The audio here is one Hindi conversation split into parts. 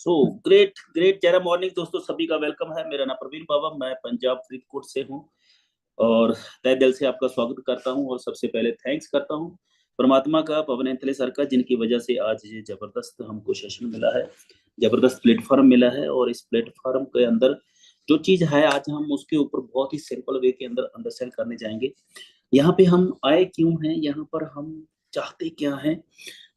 सो ग्रेट ग्रेट जरा मॉर्निंग दोस्तों, सभी का वेलकम है। मेरा नाम प्रवीण बाबा, मैं पंजाब फरीदकोट से हूँ और तहे दिल से आपका स्वागत करता हूँ। और सबसे पहले थैंक्स करता हूँ परमात्मा का, पवन एंथले सर का, जिनकी वजह से आज ये जबरदस्त हमको सेशन मिला है, जबरदस्त प्लेटफॉर्म मिला है। और इस प्लेटफॉर्म के अंदर जो चीज है आज हम उसके ऊपर बहुत ही सिंपल वे के अंदर अंडरस्टैंड करने जाएंगे। यहाँ पे हम आए क्यों हैं, यहाँ पर हम चाहते क्या हैं,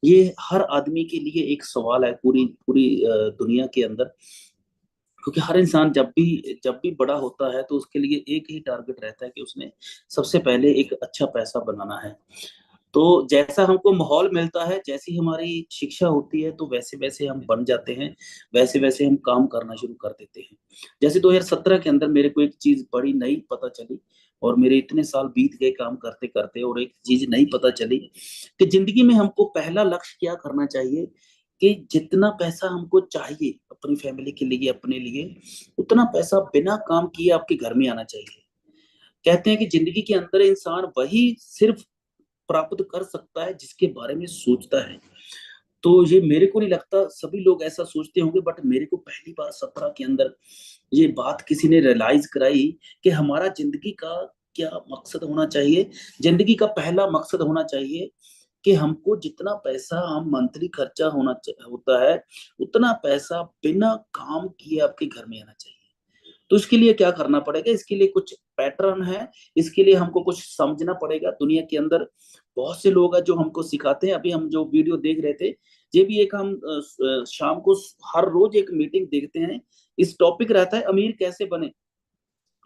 ये हर आदमी के लिए एक सवाल है पूरी पूरी दुनिया के अंदर। क्योंकि हर इंसान जब भी बड़ा होता है तो उसके लिए एक ही टारगेट रहता है कि उसने सबसे पहले एक अच्छा पैसा बनाना है। तो जैसा हमको माहौल मिलता है, जैसी हमारी शिक्षा होती है, तो वैसे वैसे हम बन जाते हैं, वैसे वैसे हम काम करना शुरू कर देते हैं। जैसे 2017 के अंदर मेरे को एक चीज बड़ी नई पता चली, और मेरे इतने साल बीत गए काम करते करते, और एक चीज नई पता चली कि जिंदगी में हमको पहला लक्ष्य क्या करना चाहिए, कि जितना पैसा हमको चाहिए अपनी फैमिली के लिए, अपने लिए, उतना पैसा बिना काम किए आपके घर में आना चाहिए। कहते हैं कि जिंदगी के अंदर इंसान वही सिर्फ प्राप्त कर सकता है जिसके बारे में सोचता है। तो ये मेरे को नहीं लगता सभी लोग ऐसा सोचते होंगे, बट मेरे को पहली बार 17 के अंदर ये बात किसी ने रियलाइज कराई कि हमारा जिंदगी का क्या मकसद होना चाहिए। जिंदगी का पहला मकसद होना चाहिए कि हमको जितना पैसा हम मंथली खर्चा होता है, उतना पैसा बिना काम किए आपके घर में आना चाहिए। तो इसके लिए क्या करना पड़ेगा, इसके लिए कुछ पैटर्न है, इसके लिए हमको कुछ समझना पड़ेगा। दुनिया के अंदर बहुत से लोग हैं जो हमको सिखाते हैं। अभी हम जो वीडियो देख रहे थे, ये भी एक हम शाम को हर रोज एक मीटिंग देखते हैं। इस टॉपिक रहता है अमीर कैसे बने।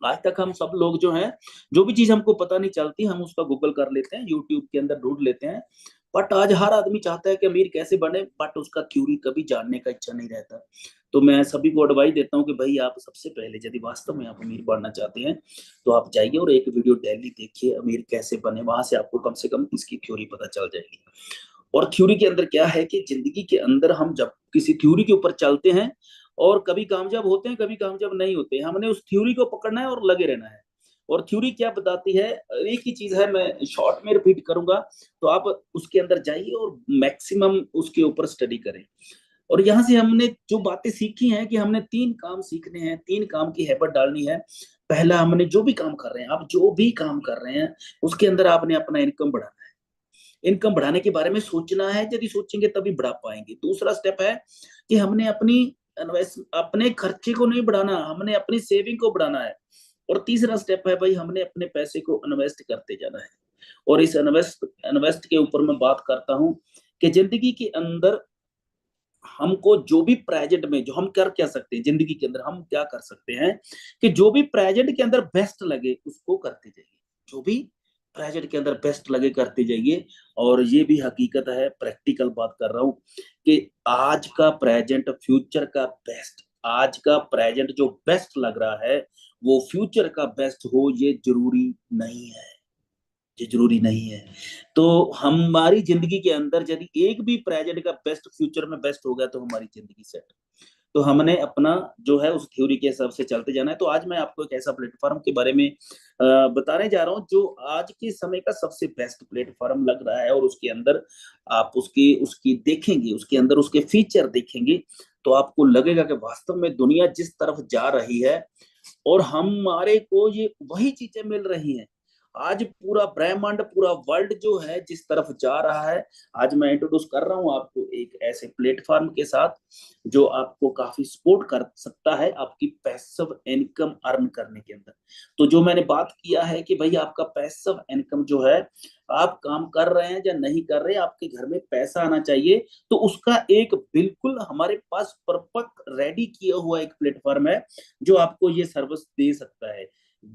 आज तक हम सब लोग जो हैं, जो भी चीज हमको पता नहीं चलती हम उसका गूगल कर लेते हैं, यूट्यूब के अंदर ढूंढ लेते हैं। बट आज हर आदमी चाहता है कि अमीर कैसे बने, बट उसका थ्योरी कभी जानने का इच्छा नहीं रहता। तो मैं सभी को एडवाइस देता हूँ कि भाई आप सबसे पहले यदि वास्तव में आप अमीर बनना चाहते हैं, तो आप जाइए और एक वीडियो डेली देखिए अमीर कैसे बने। वहां से आपको कम से कम इसकी थ्योरी पता चल जाएगी। और थ्योरी के अंदर क्या है कि जिंदगी के अंदर हम जब किसी थ्योरी के ऊपर चलते हैं, और कभी कामयाब होते हैं, कभी कामयाब नहीं होते, हमने उस थ्योरी को पकड़ना है और लगे रहना है। और थ्योरी क्या बताती है, एक ही चीज है, मैं शॉर्ट में रिपीट करूंगा, तो आप उसके अंदर जाइए और मैक्सिमम उसके ऊपर स्टडी करें। और यहाँ से हमने जो बातें सीखी हैं कि हमने 3 काम सीखने हैं, 3 काम की हैबिट डालनी है। पहला, हमने जो भी काम कर रहे हैं, आप जो भी काम कर रहे हैं, उसके अंदर आपने अपना इनकम बढ़ाना है। इनकम बढ़ाने के बारे में सोचना है, यदि सोचेंगे तभी बढ़ा पाएंगे। दूसरा स्टेप है कि हमने अपने खर्चे को नहीं बढ़ाना, हमने अपनी सेविंग को बढ़ाना है। और तीसरा स्टेप है भाई, हमने अपने पैसे को इन्वेस्ट करते जाना है। और इस इन्वेस्ट इन्वेस्ट के ऊपर मैं बात करता हूँ कि जिंदगी के अंदर हमको जो भी प्रेजेंट में जो हम कर क्या सकते हैं, जिंदगी के अंदर हम क्या कर सकते हैं, कि जो भी प्रेजेंट के अंदर बेस्ट लगे उसको करते जाइए। जो भी प्रेजेंट के अंदर बेस्ट लगे करते जाइए। और ये भी हकीकत है, प्रैक्टिकल बात कर रहा हूँ, कि आज का प्रेजेंट फ्यूचर का बेस्ट, आज का प्रेजेंट जो बेस्ट लग रहा है वो फ्यूचर का बेस्ट हो, ये जरूरी नहीं है। ये जरूरी नहीं है। तो हमारी जिंदगी के अंदर यदि एक भी प्रेजेंट का बेस्ट फ्यूचर में बेस्ट हो गया तो हमारी जिंदगी सेट। तो हमने अपना जो है उस थ्योरी के हिसाब से चलते जाना है। तो आज मैं आपको एक ऐसा प्लेटफॉर्म के बारे में बताने जा रहा हूँ जो आज के समय का सबसे बेस्ट प्लेटफॉर्म लग रहा है। और उसके अंदर आप उसकी उसकी देखेंगे, उसके अंदर उसके फीचर देखेंगे, तो आपको लगेगा कि वास्तव में दुनिया जिस तरफ जा रही है और हमारे को ये वही चीजें मिल रही हैं। आज पूरा ब्रह्मांड, पूरा वर्ल्ड जो है जिस तरफ जा रहा है, आज मैं इंट्रोड्यूस कर रहा हूं आपको एक ऐसे प्लेटफॉर्म के साथ जो आपको काफी सपोर्ट कर सकता है आपकी पैसिव इनकम अर्न करने के अंदर। तो जो मैंने बात किया है कि भाई आपका पैसिव इनकम जो है, आप काम कर रहे हैं या नहीं कर रहे, आपके घर में पैसा आना चाहिए, तो उसका एक बिल्कुल हमारे पास परफेक्ट रेडी किया हुआ एक प्लेटफॉर्म है जो आपको ये सर्विस दे सकता है।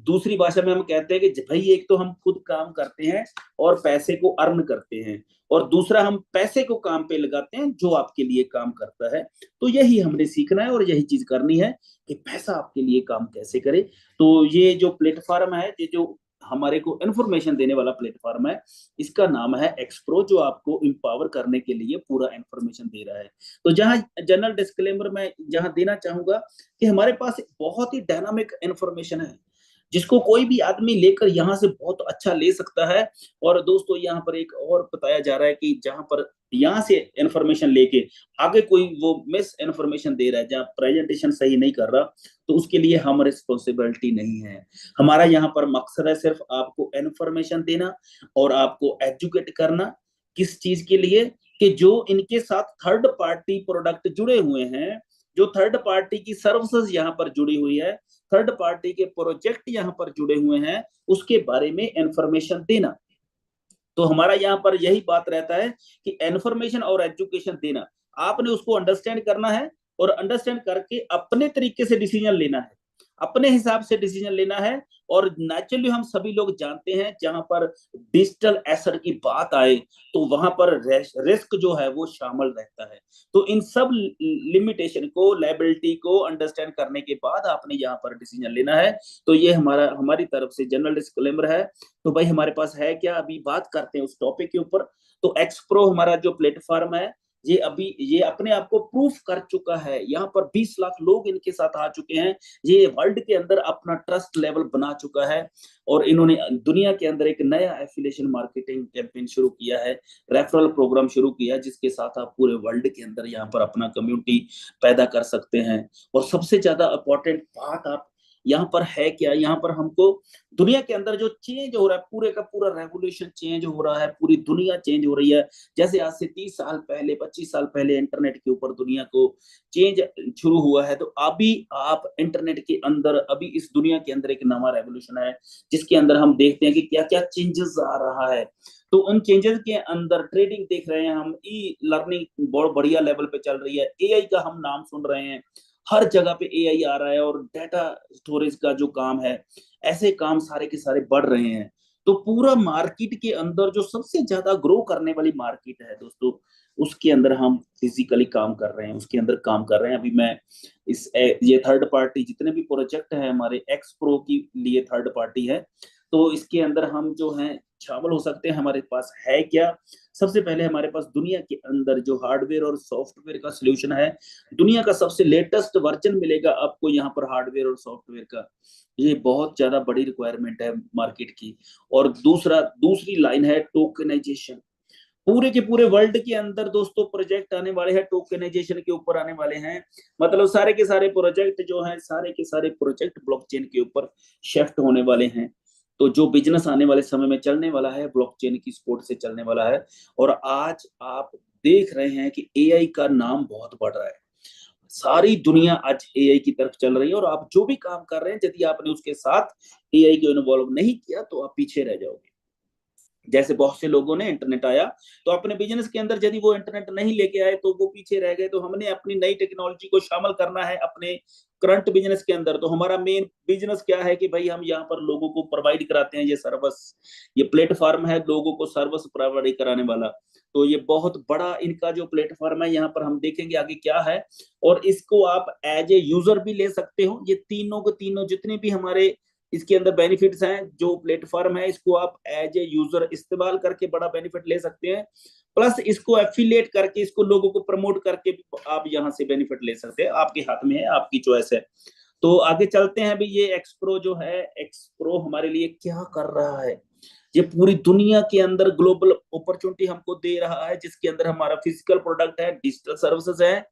दूसरी भाषा में हम कहते हैं कि भाई एक तो हम खुद काम करते हैं और पैसे को अर्न करते हैं, और दूसरा हम पैसे को काम पे लगाते हैं जो आपके लिए काम करता है। तो यही हमने सीखना है और यही चीज करनी है कि पैसा आपके लिए काम कैसे करे। तो ये जो प्लेटफॉर्म है, ये जो हमारे को इन्फॉर्मेशन देने वाला प्लेटफॉर्म है, इसका नाम है एक्सप्रो, जो आपको इंपावर करने के लिए पूरा इन्फॉर्मेशन दे रहा है। तो जहां जनरल डिस्क्लेमर मैं जहां देना चाहूंगा कि हमारे पास बहुत ही डायनामिक इन्फॉर्मेशन है। जिसको कोई भी आदमी लेकर यहाँ से बहुत अच्छा ले सकता है। और दोस्तों यहाँ पर एक और बताया जा रहा है कि जहां पर यहाँ से इंफॉर्मेशन लेके आगे कोई वो मिस इन्फॉर्मेशन दे रहा है, जहाँ प्रेजेंटेशन सही नहीं कर रहा, तो उसके लिए हम रिस्पॉन्सिबिलिटी नहीं है। हमारा यहाँ पर मकसद है सिर्फ आपको इन्फॉर्मेशन देना और आपको एजुकेट करना। किस चीज के लिए? कि जो इनके साथ थर्ड पार्टी प्रोडक्ट जुड़े हुए हैं, जो थर्ड पार्टी की सर्विसेज यहाँ पर जुड़ी हुई है, थर्ड पार्टी के प्रोजेक्ट यहाँ पर जुड़े हुए हैं, उसके बारे में इंफॉर्मेशन देना। तो हमारा यहाँ पर यही बात रहता है कि इंफॉर्मेशन और एजुकेशन देना, आपने उसको अंडरस्टैंड करना है और अंडरस्टैंड करके अपने तरीके से डिसीजन लेना है, अपने हिसाब से डिसीजन लेना है। और नेचुरली हम सभी लोग जानते हैं जहां पर डिजिटल एसेट की बात आए तो वहां पर रिस्क जो है वो शामिल रहता है। तो इन सब लिमिटेशन को, लायबिलिटी को अंडरस्टैंड करने के बाद आपने यहाँ पर डिसीजन लेना है। तो ये हमारी तरफ से जनरल डिस्क्लेमर है। तो भाई हमारे पास है क्या, अभी बात करते हैं उस टॉपिक के ऊपर। तो एक्सप्रो हमारा जो प्लेटफॉर्म है, ये अपने आप को प्रूफ कर चुका है। यहाँ पर 20 लाख लोग इनके साथ आ चुके हैं। ये वर्ल्ड के अंदर अपना ट्रस्ट लेवल बना चुका है और इन्होंने दुनिया के अंदर एक नया एफिलिएशन मार्केटिंग कैंपेन शुरू किया है, रेफरल प्रोग्राम शुरू किया है, जिसके साथ आप पूरे वर्ल्ड के अंदर यहाँ पर अपना कम्युनिटी पैदा कर सकते हैं। और सबसे ज्यादा इंपॉर्टेंट बात आप यहाँ पर है क्या, यहाँ पर हमको दुनिया के अंदर जो चेंज हो रहा है, पूरे का पूरा रेवोल्यूशन चेंज हो रहा है, पूरी दुनिया चेंज हो रही है। जैसे आज से 30 साल पहले, 25 साल पहले इंटरनेट के ऊपर दुनिया को चेंज शुरू हुआ है, तो अभी आप इंटरनेट के अंदर, अभी इस दुनिया के अंदर एक नवा रेवोल्यूशन है, जिसके अंदर हम देखते हैं कि क्या क्या चेंजेस आ रहा है। तो उन चेंजेस के अंदर ट्रेडिंग देख रहे हैं हम, ई लर्निंग बहुत बढ़िया लेवल पे चल रही है, एआई का हम नाम सुन रहे हैं, हर जगह पे एआई आ रहा है, और डाटा स्टोरेज का जो काम है, ऐसे काम सारे के सारे बढ़ रहे हैं। तो पूरा मार्केट के अंदर जो सबसे ज्यादा ग्रो करने वाली मार्केट है दोस्तों, उसके अंदर हम फिजिकली काम कर रहे हैं, उसके अंदर काम कर रहे हैं। अभी मैं ये थर्ड पार्टी जितने भी प्रोजेक्ट है हमारे एक्स प्रो के लिए थर्ड पार्टी है, तो इसके अंदर हम जो है शामिल हो सकते हैं। हमारे पास है क्या? सबसे पहले हमारे पास दुनिया के अंदर जो हार्डवेयर और सॉफ्टवेयर का सोल्यूशन है, दुनिया का सबसे लेटेस्ट वर्जन मिलेगा आपको यहाँ पर हार्डवेयर और सॉफ्टवेयर का। ये बहुत ज्यादा बड़ी रिक्वायरमेंट है मार्केट की। और दूसरी लाइन है टोकनाइजेशन। पूरे के पूरे वर्ल्ड के अंदर दोस्तों प्रोजेक्ट आने वाले हैं, टोकनाइजेशन के ऊपर आने वाले हैं। मतलब सारे के सारे प्रोजेक्ट जो हैं, सारे के सारे प्रोजेक्ट ब्लॉकचेन के ऊपर शिफ्ट होने वाले हैं। तो जो बिजनेस आने वाले समय में चलने वाला है, ब्लॉकचेन की सपोर्ट से चलने वाला है। और आज आप देख रहे हैं कि एआई का नाम बहुत बढ़ रहा है, सारी दुनिया आज एआई की तरफ चल रही है। और आप जो भी काम कर रहे हैं, यदि आपने उसके साथ एआई को इन्वॉल्व नहीं किया तो आप पीछे रह जाओगे। जैसे बहुत से लोगों ने इंटरनेट आया तो अपने बिजनेस के अंदर यदि वो इंटरनेट नहीं लेके आए तो वो पीछे रह गए। तो हमने अपनी नई टेक्नोलॉजी को शामिल करना है अपने करंट बिजनेस के अंदर। तो हमारा मेन बिजनेस क्या है कि भाई हम यहाँ पर लोगों को प्रोवाइड कराते हैं ये सर्विस, ये प्लेटफॉर्म है लोगों को सर्विस प्रोवाइड कराने वाला। तो ये बहुत बड़ा इनका जो प्लेटफॉर्म है, यहाँ पर हम देखेंगे आगे क्या है। और इसको आप एज ए यूजर भी ले सकते हो। ये तीनों के तीनों जितने भी हमारे इसके अंदर बेनिफिट्स हैं, जो प्लेटफॉर्म है, इसको आप एज ए यूजर इस्तेमाल करके बड़ा बेनिफिट ले सकते हैं। प्लस इसको एफिलिएट करके, इसको लोगों को प्रमोट करके आप यहाँ से बेनिफिट ले सकते हैं। आपके हाथ में है, आपकी चॉइस है। तो आगे चलते हैं। अभी ये एक्सप्रो जो है, एक्सप्रो हमारे लिए क्या कर रहा है? ये पूरी दुनिया के अंदर ग्लोबल अपॉर्चुनिटी हमको दे रहा है, जिसके अंदर हमारा फिजिकल प्रोडक्ट है, डिजिटल सर्विसेज है,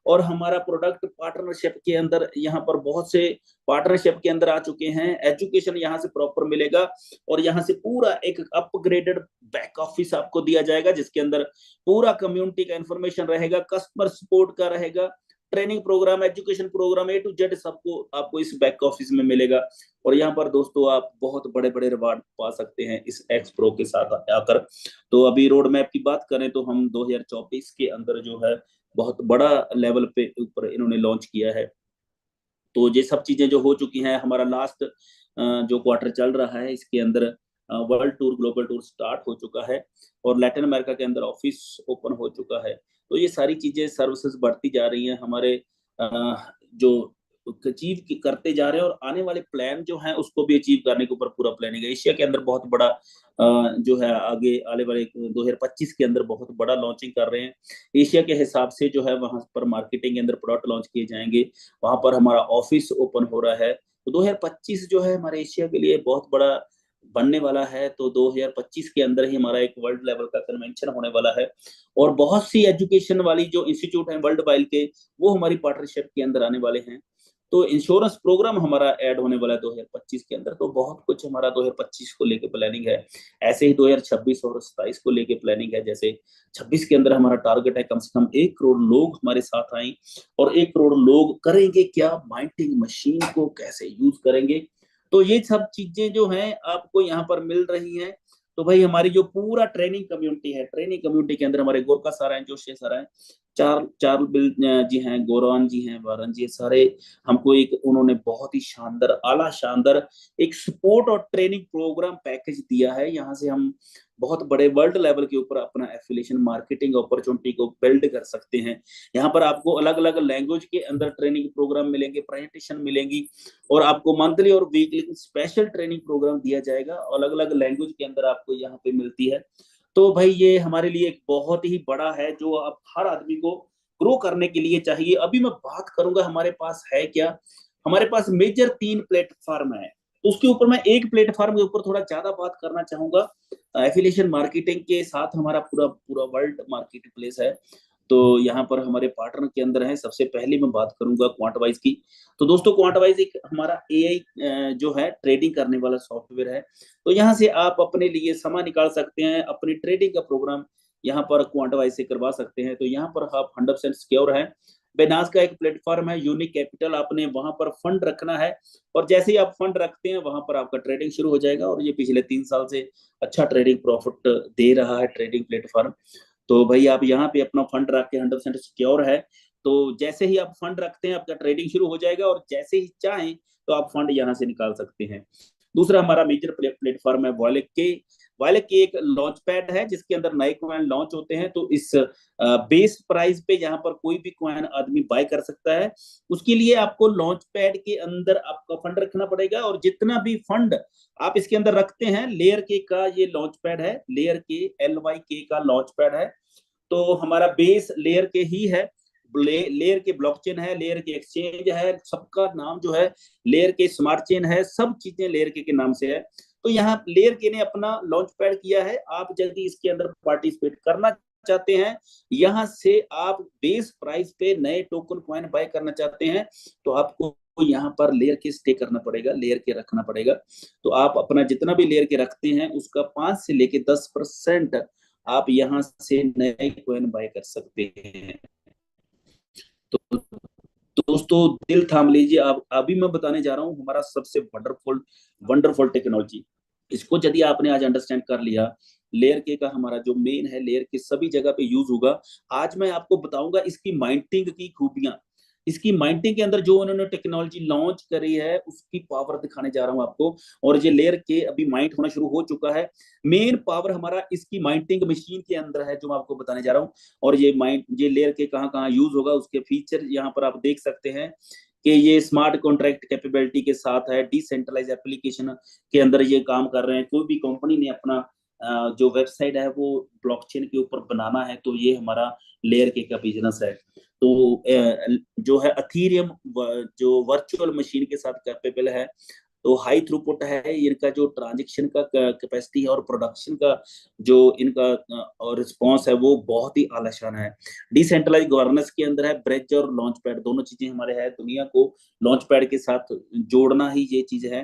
और हमारा प्रोडक्ट पार्टनरशिप के अंदर, यहाँ पर बहुत से पार्टनरशिप के अंदर आ चुके हैं। एजुकेशन यहाँ से प्रॉपर मिलेगा और यहाँ से पूरा एक अपग्रेडेड बैक ऑफिस आपको दिया जाएगा, जिसके अंदर पूरा कम्युनिटी का इंफॉर्मेशन रहेगा, कस्टमर सपोर्ट का रहेगा, training programme, education programme, A to Z सबको आपको इस बैक ऑफिस में मिलेगा। और यहाँ पर दोस्तों आप बहुत बड़े बड़े रिवार्ड पा सकते हैं इस एक्स प्रो के साथ आकर। तो अभी रोड मैप की बात करें तो हम 2024 के अंदर जो है बहुत बड़ा लेवल पे ऊपर इन्होंने लॉन्च किया है। तो ये सब चीजें जो हो चुकी हैं, हमारा लास्ट जो क्वार्टर चल रहा है, इसके अंदर world tour, global tour start हो चुका है और लैटिन अमेरिका के अंदर ऑफिस ओपन हो चुका है। तो ये सारी चीजें, सर्विसेज बढ़ती जा रही हैं हमारे, जो अचीव करते जा रहे हैं। और आने वाले प्लान जो है उसको भी अचीव करने के ऊपर पूरा प्लानिंग है। एशिया के अंदर बहुत बड़ा जो है आगे आने वाले 2025 के अंदर बहुत बड़ा लॉन्चिंग कर रहे हैं। एशिया के हिसाब से जो है वहां पर मार्केटिंग के अंदर प्रोडक्ट लॉन्च किए जाएंगे। वहां पर हमारा ऑफिस ओपन हो रहा है तो 2025 जो है हमारे एशिया के लिए बहुत बड़ा बनने वाला है। तो 2025 के अंदर ही हमारा एक वर्ल्ड लेवल का कन्वेंशन होने वाला है, और बहुत सी एजुकेशन वाली जो इंस्टीट्यूट हैं वर्ल्ड वाइड के, वो हमारी पार्टनरशिप के अंदर आने वाले हैं। तो इंश्योरेंस प्रोग्राम हमारा ऐड होने वाला है 2025 के अंदर। तो बहुत कुछ हमारा 2025 को लेके प्लानिंग है। ऐसे ही 2026 और 27 को लेके प्लानिंग है। जैसे 26 के अंदर हमारा टारगेट है कम से कम 1 करोड़ लोग हमारे साथ आए, और 1 करोड़ लोग करेंगे क्या, माइंटिंग मशीन को कैसे यूज करेंगे। तो ये सब चीजें जो हैं आपको यहाँ पर मिल रही हैं। तो भाई हमारी जो पूरा ट्रेनिंग कम्युनिटी है, ट्रेनिंग कम्युनिटी के अंदर हमारे गोरखा सर हैं, जोशी सर हैं, चार चार बिल जी हैं, गौरवान जी हैं, वारन जी, सारे हमको एक उन्होंने बहुत ही शानदार, आला शानदार एक सपोर्ट और ट्रेनिंग प्रोग्राम पैकेज दिया है। यहाँ से हम बहुत बड़े वर्ल्ड लेवल के ऊपर अपना एफिलिएशन मार्केटिंग अपॉर्चुनिटी को बिल्ड कर सकते हैं। यहाँ पर आपको अलग अलग लैंग्वेज के अंदर ट्रेनिंग प्रोग्राम मिलेंगे, प्रेजेंटेशन मिलेंगी, और आपको मंथली और वीकली स्पेशल ट्रेनिंग प्रोग्राम दिया जाएगा, अलग अलग लैंग्वेज के अंदर आपको यहाँ पे मिलती है। तो भाई ये हमारे लिए एक बहुत ही बड़ा है, जो अब हर आदमी को ग्रो करने के लिए चाहिए। अभी मैं बात करूंगा हमारे पास है क्या। हमारे पास मेजर 3 प्लेटफॉर्म है, तो उसके ऊपर मैं एक प्लेटफॉर्म के ऊपर थोड़ा ज्यादा बात करना चाहूंगा। एफिलिएशन मार्केटिंग के साथ हमारा पूरा पूरा वर्ल्ड मार्केट प्लेस है। तो यहाँ पर हमारे पार्टनर के अंदर है। सबसे पहले मैं बात करूंगा क्वांटवाइज की। तो दोस्तों क्वांटवाइज एक हमारा एआई जो है ट्रेडिंग करने वाला सॉफ्टवेयर है। तो यहाँ से आप अपने लिए समय निकाल सकते हैं, अपनी ट्रेडिंग का प्रोग्राम यहाँ पर क्वांटवाइज से करवा सकते हैं। तो यहाँ पर आप 100% सिक्योर है। बेनास का एक प्लेटफॉर्म है, यूनिक कैपिटल, आपने वहां पर फंड रखना है, और जैसे ही आप फंड रखते हैं वहां पर आपका ट्रेडिंग शुरू हो जाएगा। और ये पिछले 3 साल से अच्छा ट्रेडिंग प्रॉफिट दे रहा है ट्रेडिंग प्लेटफॉर्म। तो भाई आप यहाँ पे अपना फंड रख के 100% सिक्योर है। तो जैसे ही आप फंड रखते हैं आपका ट्रेडिंग शुरू हो जाएगा, और जैसे ही चाहें तो आप फंड यहाँ से निकाल सकते हैं। दूसरा हमारा मेजर प्लेटफॉर्म है वॉलेट के। वॉलेट की एक लॉन्च पैड है जिसके अंदर नए कॉइन लॉन्च होते हैं। तो इस बेस प्राइस पे यहाँ पर कोई भी कॉइन आदमी बाय कर सकता है। उसके लिए आपको लॉन्च पैड के अंदर आपका फंड रखना पड़ेगा, और जितना भी फंड आप इसके अंदर रखते हैं, लेयर के का ये लॉन्च पैड है, लेयर के LYK का लॉन्च पैड है। तो हमारा बेस लेयर के ही है, लेयर के ब्लॉकचेन है, लेयर के एक्सचेंज है, सबका नाम जो है लेयर के स्मार्ट चेन है, सब चीजें लेयर के नाम से है। तो यहाँ लेयर के ने अपना लॉन्च पैड किया है। आप यदि इसके अंदर पार्टिसिपेट करना चाहते हैं, यहाँ से आप बेस प्राइस पे नए टोकन कॉइन बाय करना चाहते हैं, तो आपको यहाँ पर लेयर के स्टे करना पड़ेगा, लेयर के रखना पड़ेगा। तो आप अपना जितना भी लेयर के रखते हैं उसका 5 से लेके 10% आप यहाँ से नए कॉइन बाय कर सकते हैं। तो दोस्तों दिल थाम लीजिए, आप अभी मैं बताने जा रहा हूँ हमारा सबसे वंडरफुल वंडरफुल टेक्नोलॉजी। इसको यदि आपने आज अंडरस्टैंड कर लिया, लेयर के का हमारा जो मेन है, लेयर के सभी जगह पे यूज होगा। आज मैं आपको बताऊंगा इसकी माइंटिंग की खूबियां, इसकी माइंटिंग के अंदर जो उन्होंने टेक्नोलॉजी लॉन्च करी है उसकी पावर दिखाने जा रहा हूं आपको। और ये लेयर के अभी माइंट होना शुरू हो चुका है। मेन पावर हमारा इसकी माइंटिंग मशीन के अंदर है, जो मैं आपको बताने जा रहा हूँ। और ये माइंट, ये लेयर के कहाँ कहाँ यूज होगा, उसके फीचर यहाँ पर आप देख सकते हैं कि ये स्मार्ट कॉन्ट्रैक्ट कैपेबिलिटी के साथ है, डिसेंट्रलाइज एप्लीकेशन के अंदर ये काम कर रहे हैं। कोई भी कंपनी ने अपना जो वेबसाइट है वो ब्लॉकचेन के ऊपर बनाना है, तो ये हमारा लेयर के का बिजनेस है। तो जो है अथीरियम जो वर्चुअल मशीन के साथ कैपेबल है, तो हाई थ्रूपुट है इनका, जो ट्रांजेक्शन का कैपेसिटी है और प्रोडक्शन का जो इनका और रिस्पॉन्स है वो बहुत ही आलीशान है। डिसेंट्रलाइज गवर्नेंस के अंदर है ब्रिज और लॉन्च पैड, दोनों चीजें हमारे है। दुनिया को लॉन्च पैड के साथ जोड़ना ही ये चीज है।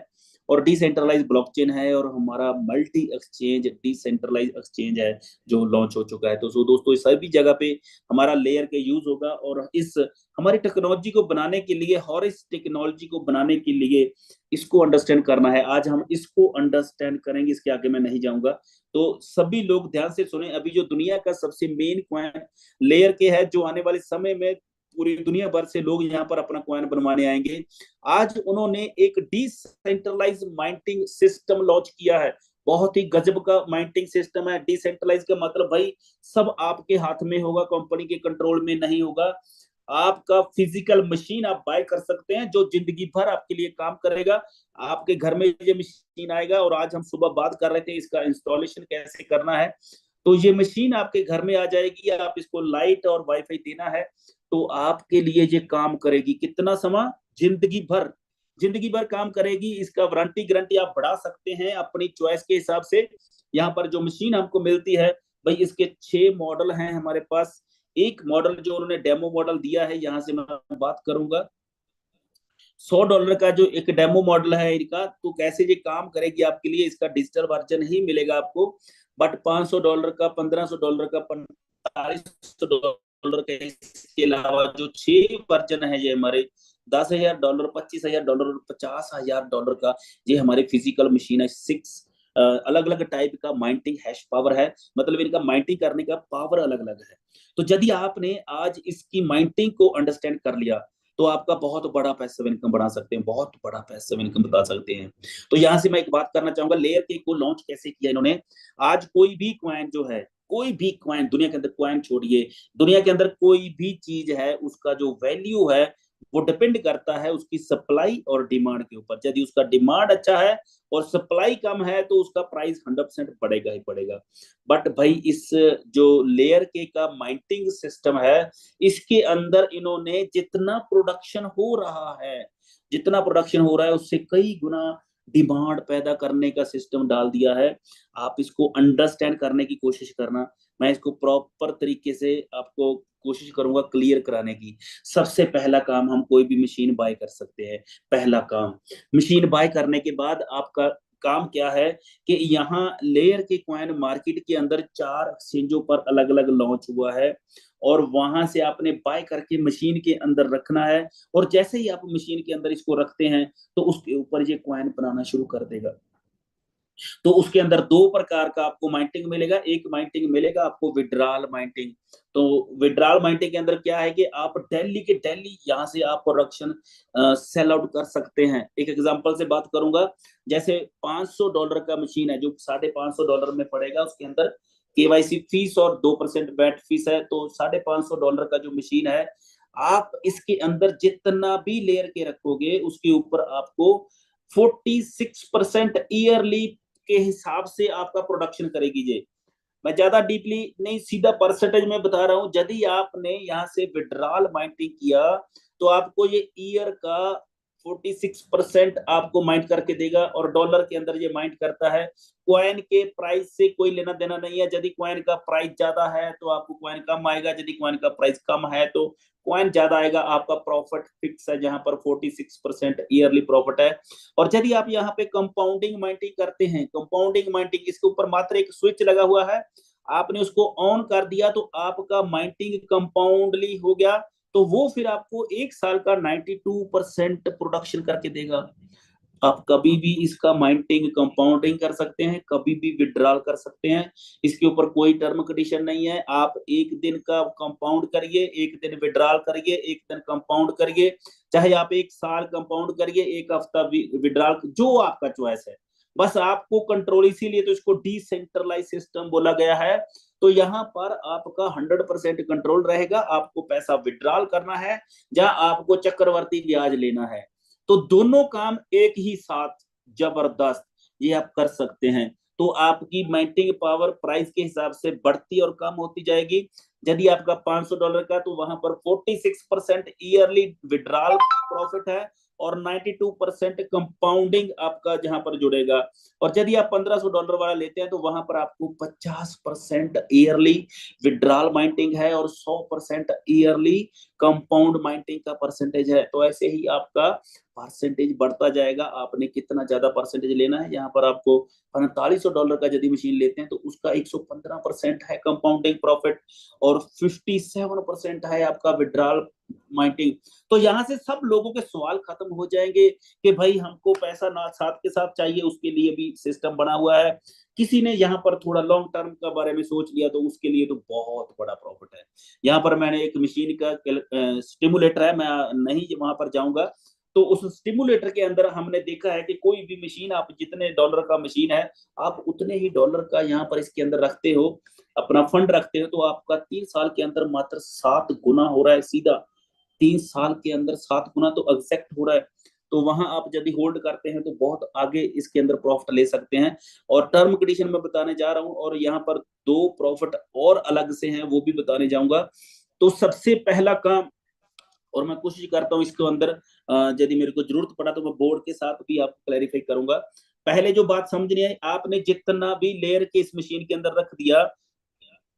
और डिसेंट्रलाइज ब्लॉकचेन है, और हमारा मल्टी एक्सचेंज डिसेंट्रलाइज एक्सचेंज है जो लॉन्च हो चुका है। तो सो दोस्तों इस सभी जगह पे हमारा लेयर के यूज होगा। और इस हमारी टेक्नोलॉजी को बनाने के लिए, और इस टेक्नोलॉजी को बनाने के लिए इसको अंडरस्टैंड करना है। आज हम इसको अंडरस्टैंड करेंगे, इसके आगे मैं नहीं जाऊंगा। तो सभी लोग ध्यान से सुने। अभी जो दुनिया का सबसे मेन कॉइन लेयर के है, जो आने वाले समय में पूरी दुनिया भर से लोग यहाँ पर अपना कॉइन बनवाने आएंगे। आज उन्होंने एक डिसेंट्रलाइज माइंटिंग सिस्टम लॉन्च किया है। बहुत ही गजब का माइंटिंग सिस्टम है। डिसेंट्रलाइज का मतलब भाई सब आपके हाथ में होगा, कंपनी के कंट्रोल में नहीं होगा। आपका फिजिकल मशीन आप बाय कर सकते हैं, जो जिंदगी भर आपके लिए काम करेगा। आपके घर में ये मशीन आएगा, और आज हम सुबह बात कर रहे थे इसका इंस्टॉलेशन कैसे करना है। तो ये मशीन आपके घर में आ जाएगी, आप इसको लाइट और वाईफाई देना है, तो आपके लिए ये काम करेगी कितना समय, जिंदगी भर। जिंदगी भर काम करेगी। इसका वारंटी गारंटी आप बढ़ा सकते हैं अपनी चॉइस के हिसाब से। यहाँ पर जो मशीन हमको मिलती है भाई, इसके 6 मॉडल हैं हमारे पास। एक मॉडल जो उन्होंने डेमो मॉडल दिया है, यहाँ से मैं बात करूंगा। $100 का जो एक डेमो मॉडल है इनका, तो कैसे ये काम करेगी आपके लिए, इसका डिजिटल वर्जन ही मिलेगा आपको। बट $500 का, $1500 का, $4500 का, इसके अलावा जो 6 वर्जन है ये हमारे $10,000, $25,000 और $50,000 का, ये हमारे फिजिकल मशीन है। 6 अलग अलग टाइप का माइंटिंग हैश पावर है, मतलब इनका माइंटिंग करने का पावर अलग अलग है। तो यदि आपने आज इसकी माइंटिंग को अंडरस्टैंड कर लिया, तो आपका बहुत बड़ा पैसिव इनकम बढ़ा सकते हैं, बहुत बड़ा पैसिव इनकम बता सकते हैं। तो यहाँ से मैं एक बात करना चाहूंगा, लेयर केक को लॉन्च कैसे किया इन्होंने। आज कोई भी क्वाइन जो है, कोई भी क्वाइन दुनिया के अंदर, क्वाइन छोड़िए, दुनिया के अंदर कोई भी चीज है, उसका जो वैल्यू है वो डिपेंड करता है उसकी सप्लाई और डिमांड के ऊपर। यदि उसका डिमांड अच्छा है और सप्लाई कम है, तो उसका प्राइस 100% बढ़ेगा ही बढ़ेगा। बट भाई इस जो लेयर के का माइंटिंग सिस्टम है, इसके अंदर इन्होंने जितना प्रोडक्शन हो रहा है, जितना प्रोडक्शन हो रहा है उससे कई गुना डिमांड पैदा करने का सिस्टम डाल दिया है। आप इसको अंडरस्टैंड करने की कोशिश करना, मैं इसको प्रॉपर तरीके से आपको कोशिश करूंगा क्लियर कराने की। सबसे पहला काम, हम कोई भी मशीन बाय कर सकते हैं। पहला काम, मशीन बाय करने के बाद आपका काम क्या है कि यहाँ लेयर के कॉइन मार्केट के अंदर 4 एक्सचेंजों पर अलग अलग लॉन्च हुआ है, और वहां से आपने बाय करके मशीन के अंदर रखना है। और जैसे ही आप मशीन के अंदर इसको रखते हैं, तो उसके ऊपर ये कॉइन बनाना शुरू कर देगा। तो उसके अंदर 2 प्रकार का आपको माइंटिंग मिलेगा। एक माइंटिंग मिलेगा आपको विड्रॉल माइंटिंग। तो विड्रॉल माइंटिंग के अंदर क्या है कि आप दिल्ली के दिल्ली यहाँ से आप प्रोडक्शन सेल आउट कर सकते हैं। एक एग्जांपल से बात करूंगा, जैसे $500 का मशीन है जो $550 में पड़ेगा, उसके अंदर केवाईसी फीस और 2% वैट फीस है, तो $550 का जो मशीन है, आप इसके अंदर जितना भी लेयर के रखोगे उसके ऊपर आपको 46% ईयरली के हिसाब से आपका प्रोडक्शन करेगी। ये मैं ज्यादा डीपली नहीं, सीधा परसेंटेज में बता रहा हूं। यदि आपने यहाँ से विड्रॉल माइंटिंग किया, तो आपको ये ईयर का 46% आपको माइंट करके देगा, और डॉलर के अंदर ये माइंट करता है। क्वाइन के प्राइस से कोई लेना देना नहीं है। यदि क्वाइन का प्राइस ज्यादा है तो आपको क्वाइन कम आएगा, यदि क्वाइन का प्राइस कम है तो क्वाइन ज्यादा आएगा। आपका प्रॉफिट फिक्स है, जहां पर 46% ईयरली प्रॉफिट है। और यदि आप यहाँ पे कंपाउंडिंग माइंटिंग करते हैं, कंपाउंडिंग माइंटिंग, इसके ऊपर मात्र एक स्विच लगा हुआ है, आपने उसको ऑन कर दिया तो आपका माइंटिंग कंपाउंडली हो गया। तो वो फिर आपको 1 साल का 92% प्रोडक्शन करके देगा। आप कभी भी इसका माइंटिंग कंपाउंडिंग कर सकते हैं, कभी भी विड्रॉल कर सकते हैं। इसके ऊपर कोई टर्म कंडीशन नहीं है। आप एक दिन का कंपाउंड करिए, एक दिन विड्रॉल करिए, एक दिन कंपाउंड करिए, चाहे आप 1 साल कंपाउंड करिए, 1 हफ्ता विड्रॉल, जो आपका चॉइस है। बस आपको कंट्रोल, इसीलिए तो इसको डिसेंट्रलाइज सिस्टम बोला गया है। तो यहाँ पर आपका 100% कंट्रोल रहेगा। आपको पैसा विड्रॉल करना है या आपको चक्रवर्ती ब्याज लेना है, तो दोनों काम एक ही साथ जबरदस्त ये आप कर सकते हैं। तो आपकी माइंटिंग पावर प्राइस के हिसाब से बढ़ती और कम होती जाएगी। यदि आपका $500 का, तो वहां पर 46% ईयरली विड्रॉल प्रॉफिट है, और 92% कंपाउंडिंग आपका जहां पर जुड़ेगा। और यदि आप $1500 वाला लेते हैं, तो वहां पर आपको 50% ईयरली विड्रॉल माइंटिंग है, और 100% ईयरली कंपाउंड माइंटिंग का परसेंटेज है। तो ऐसे ही आपका परसेंटेज बढ़ता जाएगा। आपने कितना ज्यादा परसेंटेज लेना है, यहाँ पर आपको $4500 का यदि मशीन लेते हैं, तो उसका 115% है कंपाउंडिंग प्रॉफिट, और 57% है आपका विड्रॉल माइंटिंग। तो यहाँ से सब लोगों के सवाल खत्म हो जाएंगे कि भाई हमको पैसा ना साथ के साथ चाहिए, उसके लिए भी सिस्टम बना हुआ है। किसी ने यहाँ पर थोड़ा लॉन्ग टर्म का बारे में सोच लिया, तो उसके लिए तो बहुत बड़ा प्रॉफिट है। यहाँ पर मैंने एक मशीन का स्टिमुलेटर है, मैं नहीं वहां पर जाऊंगा। तो उस स्टिमुलेटर के अंदर हमने देखा है कि कोई भी मशीन, आप जितने डॉलर का मशीन है, आप उतने ही डॉलर का यहाँ पर इसके अंदर रखते हो, अपना फंड रखते हो, तो आपका 3 साल के अंदर मात्र 7 गुना हो रहा है। सीधा 3 साल के अंदर 7 गुना तो एग्जैक्ट हो रहा है। तो वहां आप यदि होल्ड करते हैं, तो बहुत आगे इसके अंदर प्रॉफिट ले सकते हैं। और टर्म कंडीशन में बताने जा रहा हूं, और यहाँ पर 2 प्रॉफिट और अलग से हैं, वो भी बताने जाऊंगा। तो सबसे पहला काम, और मैं कोशिश करता हूँ इसके अंदर यदि मेरे को जरूरत पड़ा तो मैं बोर्ड के साथ भी आपको क्लैरिफाई करूंगा। पहले जो बात समझनी है, आपने जितना भी लेयर के इस मशीन के अंदर रख दिया,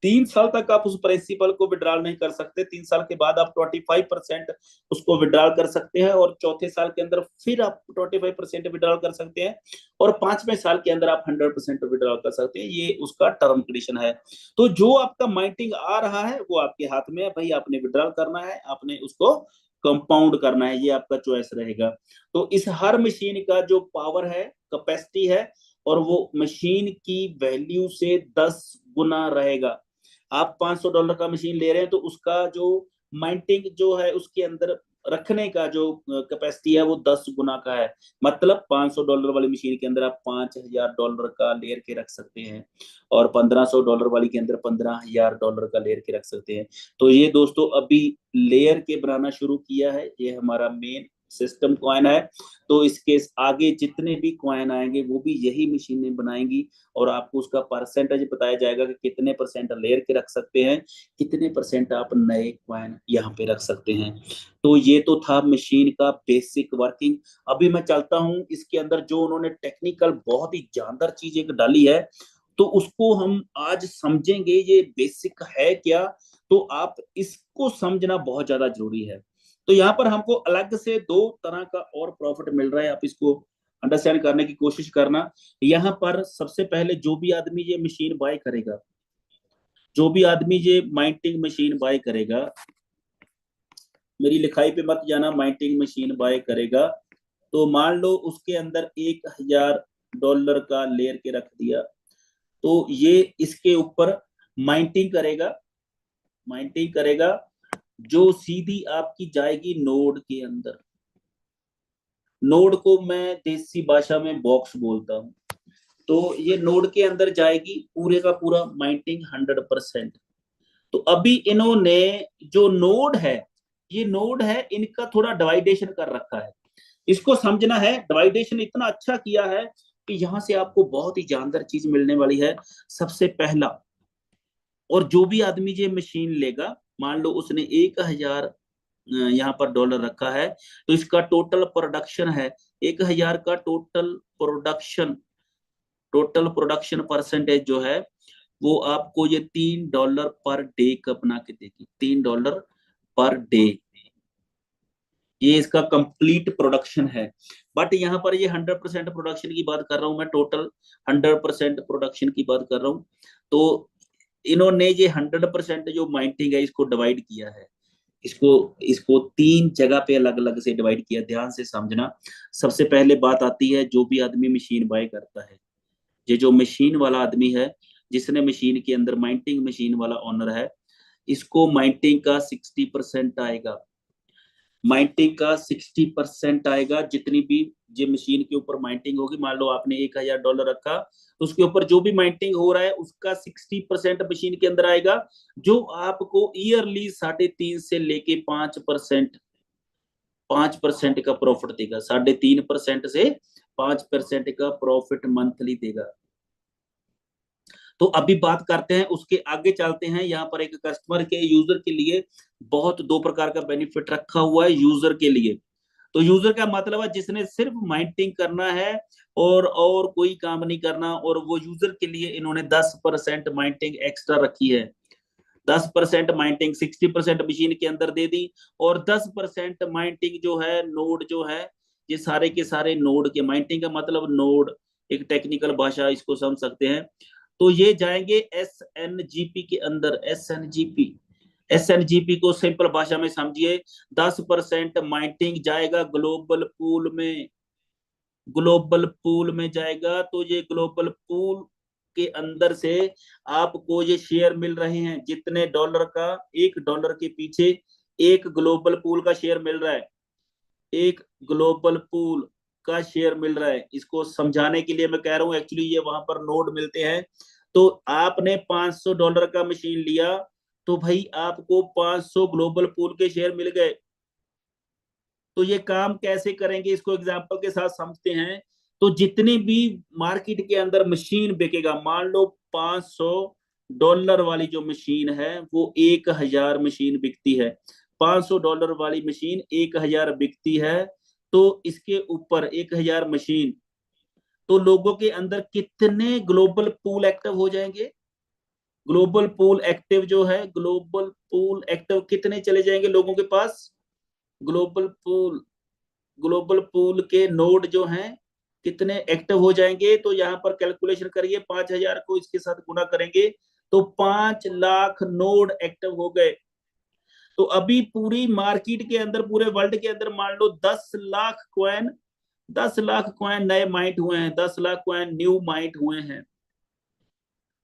3 साल तक आप उस प्रिंसिपल को विड्रॉल नहीं कर सकते। 3 साल के बाद आप 25% उसको विड्रॉल कर सकते हैं, और चौथे साल के अंदर फिर आप 25% विड्रॉल कर सकते हैं, और 5वें साल के अंदर आप 100% विड्रॉल कर सकते हैं। ये उसका टर्म कंडीशन है। तो जो आपका माइंटिंग आ रहा है वो आपके हाथ में है भाई, आपने विड्रॉल करना है, आपने उसको कंपाउंड करना है, ये आपका चॉइस रहेगा। तो इस हर मशीन का जो पावर है, कैपेसिटी है, और वो मशीन की वैल्यू से 10 गुना रहेगा। आप $500 का मशीन ले रहे हैं तो उसका जो माइंटिंग जो है उसके अंदर रखने का जो कैपेसिटी है वो 10 गुना का है। मतलब $500 वाली मशीन के अंदर आप $5000 का लेयर के रख सकते हैं, और $1500 वाली के अंदर $15000 का लेयर के रख सकते हैं। तो ये दोस्तों अभी लेयर के बनाना शुरू किया है, ये हमारा मेन सिस्टम कॉइन है। तो इसके आगे जितने भी कॉइन आएंगे वो भी यही मशीनें बनाएंगी, और आपको उसका परसेंटेज बताया जाएगा कि कितने परसेंट लेयर के रख सकते हैं, कितने परसेंट आप नए कॉइन यहाँ पे रख सकते हैं। तो ये तो था मशीन का बेसिक वर्किंग। अभी मैं चलता हूँ इसके अंदर जो उन्होंने टेक्निकल बहुत ही जानदार चीज एक डाली है, तो उसको हम आज समझेंगे ये बेसिक है क्या। तो आप इसको समझना बहुत ज्यादा जरूरी है। तो यहाँ पर हमको अलग से 2 तरह का और प्रॉफिट मिल रहा है, आप इसको अंडरस्टैंड करने की कोशिश करना। यहाँ पर सबसे पहले जो भी आदमी ये मशीन बाय करेगा, जो भी आदमी ये माइंटिंग मशीन बाय करेगा, मेरी लिखाई पे मत जाना, माइंटिंग मशीन बाय करेगा, तो मान लो उसके अंदर $1000 का लेयर के रख दिया, तो ये इसके ऊपर माइंटिंग करेगा, माइंटिंग करेगा, जो सीधी आपकी जाएगी नोड के अंदर। नोड को मैं देसी भाषा में बॉक्स बोलता हूँ। तो ये नोड के अंदर जाएगी, पूरे का पूरा माइंटिंग 100%। तो अभी इन्होंने जो नोड है, ये नोड है, इनका थोड़ा डिवाइडेशन कर रखा है। इसको समझना है, डिवाइडेशन इतना अच्छा किया है कि यहां से आपको बहुत ही जानदार चीज मिलने वाली है। सबसे पहला, और जो भी आदमी ये मशीन लेगा, मान लो उसने 1000 यहाँ पर डॉलर रखा है, तो इसका टोटल प्रोडक्शन है 1000 का। टोटल प्रोडक्शन परसेंटेज जो है वो आपको ये $3 पर डे का बना के देगी। $3 पर डे, ये इसका कंप्लीट प्रोडक्शन है। बट यहाँ पर ये 100% प्रोडक्शन की बात कर रहा हूँ मैं, टोटल 100% प्रोडक्शन की बात कर रहा हूँ। तो इन्होंने ये 100% जो माइंटिंग है इसको डिवाइड किया है, इसको इसको 3 जगह पे अलग अलग से डिवाइड किया। ध्यान से समझना। सबसे पहले बात आती है जो भी आदमी मशीन बाय करता है, ये जो मशीन वाला आदमी है, जिसने मशीन के अंदर माइंटिंग मशीन वाला ओनर है, इसको माइंटिंग का 60% आएगा। माइंटिंग का 60% आएगा। जितनी भी ये मशीन के ऊपर माइंटिंग होगी, मान लो आपने $1000 रखा, तो उसके ऊपर जो भी माइंटिंग हो रहा है उसका 60% मशीन के अंदर आएगा, जो आपको ईयरली 3.5 से लेके 5% का प्रॉफिट देगा। 3.5% से 5% का प्रॉफिट मंथली देगा। तो अभी बात करते हैं, उसके आगे चलते हैं। यहाँ पर एक कस्टमर के, यूजर के लिए बहुत 2 प्रकार का बेनिफिट रखा हुआ है यूजर के लिए। तो यूजर का मतलब है जिसने सिर्फ माइंटिंग करना है और कोई काम नहीं करना, और वो यूजर के लिए इन्होंने 10% माइंटिंग एक्स्ट्रा रखी है। 10% माइंटिंग 60% मशीन के अंदर दे दी, और 10% माइंटिंग जो है, नोड जो है, ये सारे के सारे नोड के, माइंटिंग का मतलब नोड, एक टेक्निकल भाषा इसको समझ सकते हैं। तो ये जाएंगे SNGP के अंदर। एसएनजीपी को सिंपल भाषा में समझिए, 10% माइंटिंग जाएगा ग्लोबल पूल में। ग्लोबल पूल में जाएगा, तो ये ग्लोबल पूल के अंदर से आपको ये शेयर मिल रहे हैं। जितने डॉलर का, $1 के पीछे एक ग्लोबल पूल का शेयर मिल रहा है, एक ग्लोबल पूल का शेयर मिल रहा है। इसको समझाने के लिए मैं कह रहा हूं, एक्चुअली ये वहां पर नोड मिलते हैं। तो आपने $500 का मशीन लिया, तो भाई आपको 500 ग्लोबल पूल के शेयर मिल गए। तो ये काम कैसे करेंगे, इसको एग्जांपल के साथ समझते हैं। तो जितनी भी मार्केट के अंदर मशीन बिकेगा, मान लो $500 वाली जो मशीन है वो 1000 मशीन बिकती है, $500 वाली मशीन 1000 बिकती है, तो इसके ऊपर 1000 मशीन, तो लोगों के अंदर कितने ग्लोबल पूल एक्टिव हो जाएंगे? ग्लोबल पूल एक्टिव जो है, ग्लोबल पूल एक्टिव कितने चले जाएंगे लोगों के पास? ग्लोबल पूल के नोड जो हैं कितने एक्टिव हो जाएंगे? तो यहाँ पर कैलकुलेशन करिए, 5000 को इसके साथ गुना करेंगे तो 5 लाख नोड एक्टिव हो गए। तो अभी पूरी मार्केट के अंदर, पूरे वर्ल्ड के अंदर मान लो 10 लाख कॉइन नए माइंट हुए हैं, 10 लाख कॉइन न्यू माइंट हुए हैं,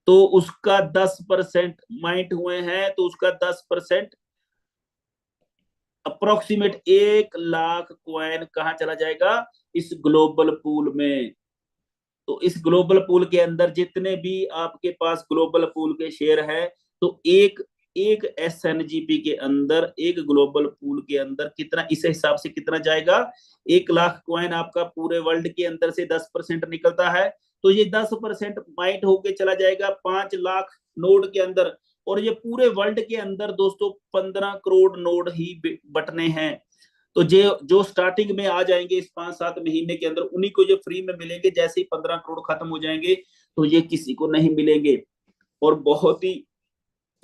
तो उसका 10% माइंट हुए हैं, तो उसका 10% अप्रोक्सीमेट 1 लाख कॉइन कहां चला जाएगा? इस ग्लोबल पूल में। तो इस ग्लोबल पूल के अंदर जितने भी आपके पास ग्लोबल पूल के शेयर है, तो एक एक एसएनजीपी के अंदर, एक ग्लोबल पूल के अंदर कितना, इस हिसाब से कितना जाएगा? 1 लाख कॉइन आपका पूरे वर्ल्ड के अंदर से 10% निकलता है, तो ये 10% माइट होके चला जाएगा 5 लाख नोड के अंदर। और ये पूरे वर्ल्ड के अंदर दोस्तों 15 करोड़ नोड ही बटने हैं। तो जो स्टार्टिंग में आ जाएंगे इस 5-7 महीने के अंदर, उन्हीं को जो फ्री में मिलेंगे। जैसे ही 15 करोड़ खत्म हो जाएंगे तो ये किसी को नहीं मिलेंगे। और बहुत ही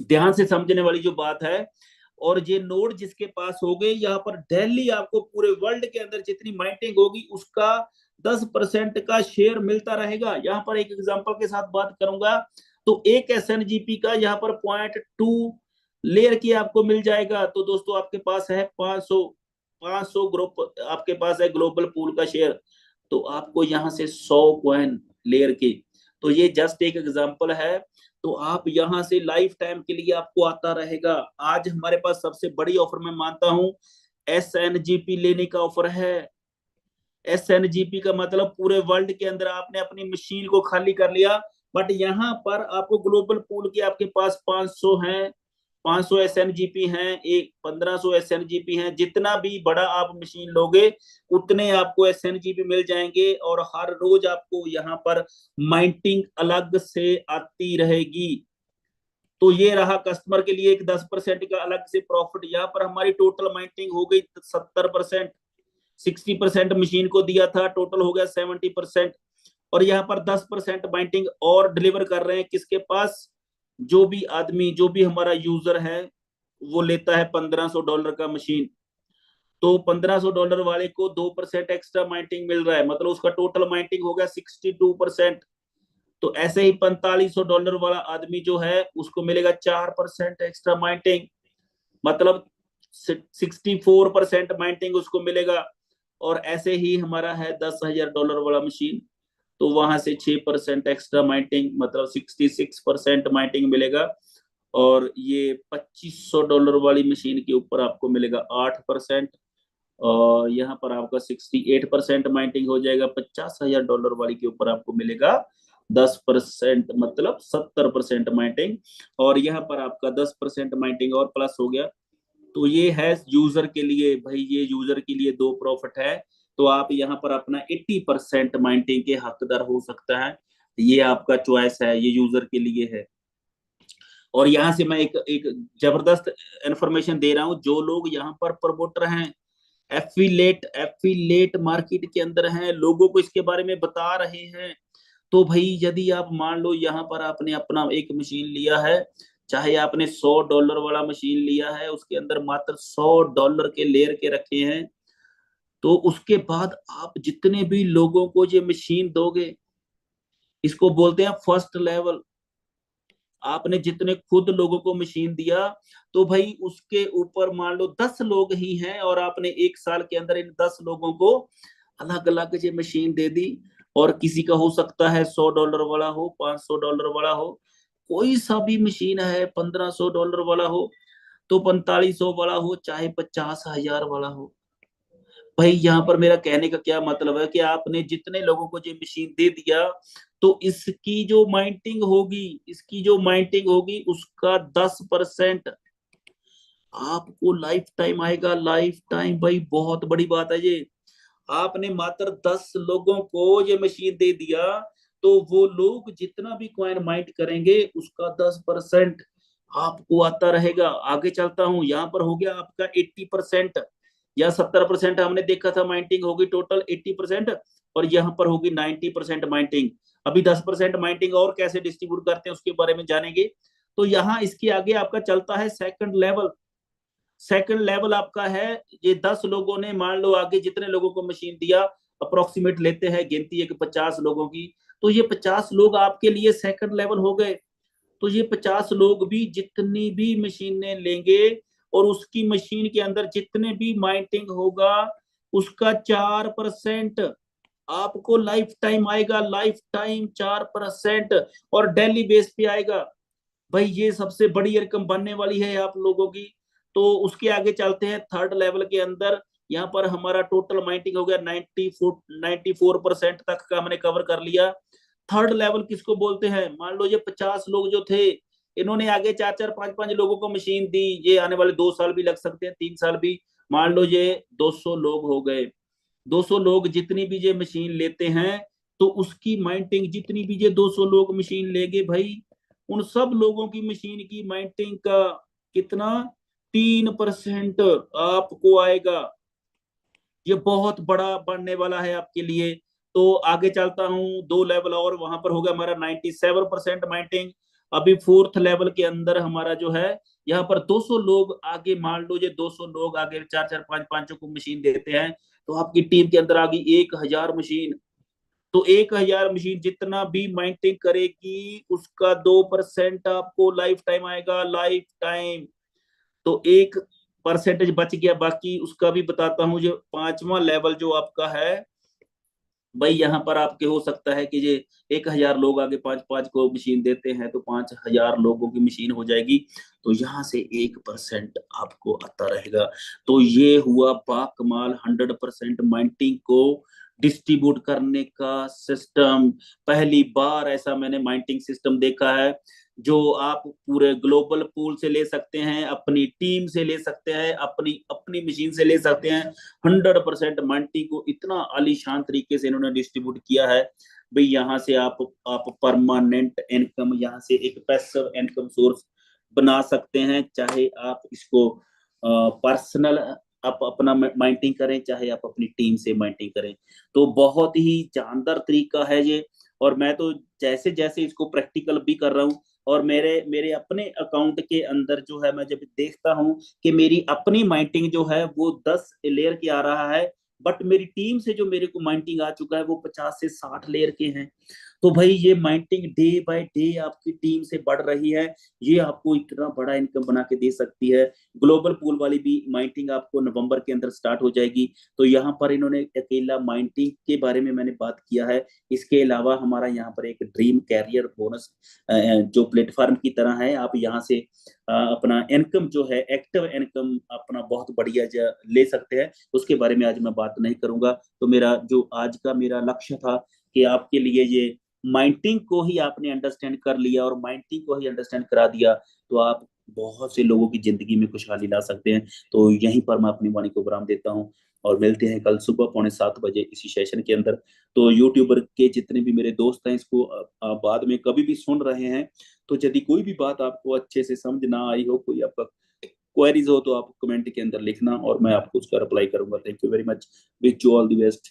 ध्यान से समझने वाली जो बात है, और ये नोड जिसके पास हो गए, यहाँ पर डेली आपको पूरे वर्ल्ड के अंदर जितनी माइनिंग होगी उसका 10% का शेयर मिलता रहेगा। यहाँ पर एक एग्जांपल के साथ बात करूंगा, तो एक एसएनजीपी का यहाँ पर 0.2 लेयर की आपको मिल जाएगा। तो दोस्तों आपके पास है 500 ग्रुप, आपके पास है ग्लोबल पूल का शेयर, तो आपको यहाँ से 100 कॉइन लेयर की। तो ये जस्ट एक एग्जांपल है। तो आप यहाँ से लाइफ टाइम के लिए आपको आता रहेगा। आज हमारे पास सबसे बड़ी ऑफर मैं मानता हूँ एसएनजीपी लेने का ऑफर है। एसएनजीपी का मतलब पूरे वर्ल्ड के अंदर आपने अपनी मशीन को खाली कर लिया, बट यहाँ पर आपको ग्लोबल पूल के आपके पास 500 हैं, 500 एसएनजीपी हैं, एक 1500 एसएनजीपी हैं। जितना भी बड़ा आप मशीन लोगे उतने आपको एसएनजीपी मिल जाएंगे, और हर रोज आपको यहाँ पर माइंटिंग अलग से आती रहेगी। तो ये रहा कस्टमर के लिए एक 10% का अलग से प्रॉफिट। यहाँ पर हमारी टोटल माइंटिंग हो गई 70%, 60% मशीन को दिया था, टोटल हो गया 70%। और यहाँ पर 10% बाइंडिंग और डिलीवर कर रहे हैं किसके पास? जो भी आदमी, जो भी हमारा यूजर है, वो लेता है $1500 का मशीन, तो $1500 वाले को 2% एक्स्ट्रा माइंटिंग मिल रहा है, मतलब उसका टोटल माइंटिंग हो गया 62%। तो ऐसे ही $4500 वाला आदमी जो है उसको मिलेगा 4% एक्स्ट्रा माइंटिंग, मतलब 64% माइंटिंग उसको मिलेगा। और ऐसे ही हमारा है $10,000 वाला मशीन, तो वहां से 6% एक्स्ट्रा माइंटिंग, मतलब 66% माइंटिंग मिलेगा। और ये $2500 वाली मशीन के ऊपर आपको मिलेगा 8%, और यहाँ पर आपका 68% माइंटिंग हो जाएगा। $50,000 वाली के ऊपर आपको मिलेगा 10%, मतलब 70% माइंटिंग, और यहाँ पर आपका 10% माइंटिंग और प्लस हो गया। तो ये है यूजर के लिए, भाई ये यूजर के लिए दो प्रॉफिट है। तो आप यहाँ पर अपना 80% माइंटिंग के हकदार हो सकता है, ये आपका चॉइस है, ये यूजर के लिए है। और यहाँ से मैं एक एक जबरदस्त इंफॉर्मेशन दे रहा हूँ, जो लोग यहाँ पर प्रमोटर हैं, एफिलेट मार्केट के अंदर हैं, लोगों को इसके बारे में बता रहे हैं, तो भाई यदि आप मान लो यहाँ पर आपने अपना एक मशीन लिया है, चाहे आपने $100 वाला मशीन लिया है, उसके अंदर मात्र $100 के लेयर के रखे हैं, तो उसके बाद आप जितने भी लोगों को ये मशीन दोगे, इसको बोलते हैं फर्स्ट लेवल। आपने जितने खुद लोगों को मशीन दिया, तो भाई उसके ऊपर मान लो 10 लोग ही हैं, और आपने एक साल के अंदर इन 10 लोगों को अलग अलग ये मशीन दे दी। और किसी का हो सकता है $100 वाला हो, $500 वाला हो, कोई सा भी मशीन है, $1500 वाला हो, तो 4500 वाला हो, चाहे 50,000 वाला हो। भाई यहाँ पर मेरा कहने का क्या मतलब है कि आपने जितने लोगों को ये मशीन दे दिया, तो इसकी जो माइंटिंग होगी, इसकी जो माइंटिंग होगी उसका 10% आपको लाइफ टाइम आएगा। लाइफ टाइम, भाई बहुत बड़ी बात है ये। आपने मात्र 10 लोगों को ये मशीन दे दिया, तो वो लोग जितना भी कॉइन माइंट करेंगे उसका 10% आपको आता रहेगा। आगे चलता हूं, यहाँ पर हो गया आपका 80% या 70%। हमने देखा था माइंटिंग होगी टोटल 80%, और यहाँ पर होगी 90% माइंटिंग। अभी 10% माइंटिंग और कैसे डिस्ट्रीब्यूट करते हैं उसके बारे में जानेंगे। तो यहाँ इसके आगे आपका चलता है सेकंड लेवल। सेकंड लेवल आपका है, ये 10 लोगों ने, मान लो आगे जितने लोगों को मशीन दिया, अप्रोक्सीमेट लेते हैं गिनती है कि 50 लोगों की, तो ये 50 लोग आपके लिए सेकंड लेवल हो गए। तो ये 50 लोग भी जितनी भी मशीनें लेंगे और उसकी मशीन के अंदर जितने भी माइंटिंग होगा, उसका 4% आपको लाइफ टाइम आएगा। लाइफ टाइम 4% और डेली बेस पे आएगा। भाई ये सबसे बड़ी रकम बनने वाली है आप लोगों की। तो उसके आगे चलते हैं थर्ड लेवल के अंदर। यहाँ पर हमारा टोटल माइंटिंग हो गया 94% तक का हमने कवर कर लिया। थर्ड लेवल किसको बोलते हैं? मान लो ये 50 लोग जो थे, इन्होंने आगे 4-4 5-5 लोगों को मशीन दी। ये आने वाले 2 साल भी लग सकते हैं, 3 साल भी। मान लो ये 200 लोग हो गए। 200 लोग जितनी भी ये मशीन लेते हैं, तो उसकी माइंटिंग जितनी भी ये 200 लोग मशीन लेंगे भाई, उन सब लोगों की मशीन की माइंटिंग का कितना, 3% आपको आएगा। ये बहुत बड़ा बढ़ने वाला है आपके लिए। तो आगे चलता हूँ, 2 लेवल और, वहां पर होगा हमारा 97% माइंटिंग। अभी फोर्थ लेवल के अंदर हमारा जो है, यहाँ पर 200 लोग आगे, मान लो ये 200 लोग आगे 4-4 5-5 को मशीन देते हैं, तो आपकी टीम के अंदर आ गई 1000 मशीन। तो 1000 मशीन जितना भी माइंटिंग करेगी, उसका 2% आपको लाइफ टाइम आएगा। Life time. तो 1% बच गया, बाकी उसका भी बताता हूँ। जो पांचवा लेवल जो आपका है भाई, यहाँ पर आपके हो सकता है कि ये 1000 लोग आगे 5-5 को मशीन देते हैं, तो 5000 लोगों की मशीन हो जाएगी। तो यहाँ से 1% आपको आता रहेगा। तो ये हुआ बाकमाल 100% माइंटिंग को डिस्ट्रीब्यूट करने का सिस्टम। पहली बार ऐसा मैंने माइंटिंग सिस्टम देखा है, जो आप पूरे ग्लोबल पूल से ले सकते हैं, अपनी टीम से ले सकते हैं, अपनी अपनी मशीन से ले सकते हैं। 100% मंटी को इतना आलीशान तरीके से इन्होंने डिस्ट्रीब्यूट किया है। भाई यहाँ से आप परमानेंट इनकम, यहाँ से एक पैसिव इनकम सोर्स बना सकते हैं। चाहे आप इसको पर्सनल आप अपना माइंटिंग करें, चाहे आप अपनी टीम से माइंटिंग करें। तो बहुत ही जानदार तरीका है ये। और मैं तो जैसे जैसे इसको प्रैक्टिकल भी कर रहा हूँ, और मेरे मेरे अपने अकाउंट के अंदर जो है, मैं जब देखता हूँ कि मेरी अपनी माइंटिंग जो है वो 10 लेयर की आ रहा है, बट मेरी टीम से जो मेरे को माइंटिंग आ चुका है वो 50 से 60 लेयर के हैं। तो भाई ये माइंटिंग डे बाय डे आपकी टीम से बढ़ रही है। ये आपको इतना बड़ा इनकम बना के दे सकती है। ग्लोबल पूल वाली भी माइंटिंग आपको नवंबर के अंदर स्टार्ट हो जाएगी। तो यहाँ पर इन्होंने अकेला माइंटिंग के बारे में मैंने बात किया है। इसके अलावा हमारा यहाँ पर एक ड्रीम कैरियर बोनस जो प्लेटफॉर्म की तरह है, आप यहाँ से अपना इनकम जो है, एक्टिव इनकम अपना बहुत बढ़िया ले सकते हैं। उसके बारे में आज मैं बात नहीं करूंगा। तो मेरा जो आज का मेरा लक्ष्य था कि आपके लिए ये माइंटिंग को ही आपने अंडरस्टैंड कर लिया और माइंटिंग को ही अंडरस्टैंड करा दिया, तो आप बहुत से लोगों की जिंदगी में खुशहाली ला सकते हैं। तो यहीं पर मैं अपनी वाणी को विराम देता हूँ, और मिलते हैं कल सुबह 6:45 इसी सेशन के अंदर। तो यूट्यूबर के जितने भी मेरे दोस्त हैं, इसको बाद में कभी भी सुन रहे हैं, तो यदि कोई भी बात आपको अच्छे से समझ ना आई हो, कोई आपका क्वेरीज हो, तो आप कमेंट के अंदर लिखना और मैं आपको उसका रिप्लाई करूंगा। Thank you very much. Wish you all the best.